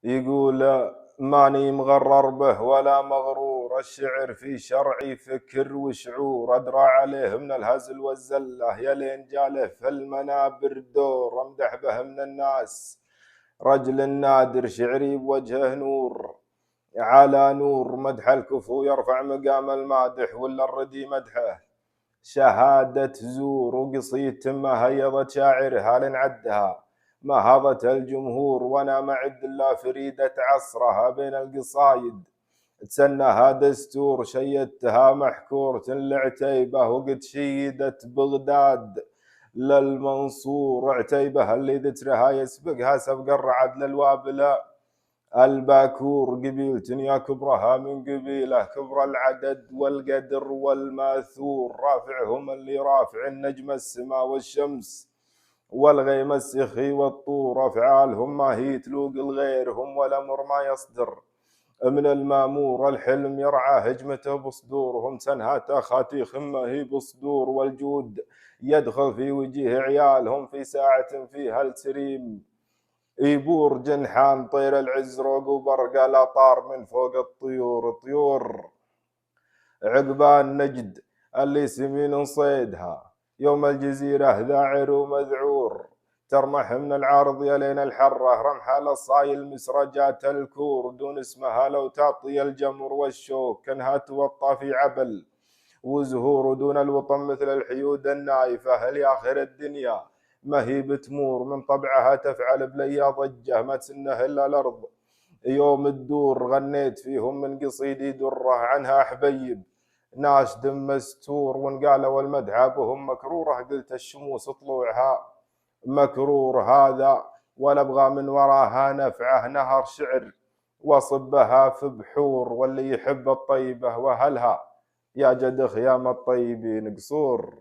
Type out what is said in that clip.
يقول ماني مغرر به ولا مغرور، الشعر في شرعي فكر وشعور، أدرى عليه من الهزل والزلة يلين جاله في المنابر دور، أمدح به من الناس رجل نادر، شعري بوجهه نور على نور، مدح الكفو يرفع مقام المادح، ولا الردي مدحه شهادة زور، وقصيد ما هيضت شاعر هال عدها ما هضت الجمهور، وانا ما عد الا فريدة عصرها بين القصايد تسنها دستور، شيدتها محكورة العتيبة وقد شيدت بغداد للمنصور، عتيبة اللي ذكرها يسبقها سبق الرعد للوابلة الباكور، قبيلة يا كبرها من قبيله كبر العدد والقدر والماثور، رافعهم اللي رافع النجم السما والشمس والغيم السخي والطور، افعالهم ما هي تلوق الغيرهم والامر ما يصدر من المامور، الحلم يرعى هجمته بصدورهم سنهاته خاتيخ ما هي بصدور، والجود يدخل في وجيه عيالهم في ساعة فيها التريم يبور جنحان طير العزروق وبرق الأطار من فوق الطيور، طيور عقبان نجد اللي سمين صيدها يوم الجزيرة ذاعر ومذعور، ترمح من العارض يلين الحرة رمحة للصايل مسرجات الكور، دون اسمها لو تعطي الجمر والشوك كانها توطى في عبل وزهور، دون الوطن مثل الحيود النايفة لآخر الدنيا ما هي بتمور، من طبعها تفعل بليا ضجة ما تسنه إلا الأرض يوم الدور، غنيت فيهم من قصيدي درة عنها حبيب ناشد مستور، وان قالوا المدحة بهم مكرورة قلت الشموس طلوعها مكرور هذا، ولا ابغى من وراها نفعه نهر شعر وصبها في بحور، واللي يحب الطيبة وهلها يا جد خيام الطيبين قصور.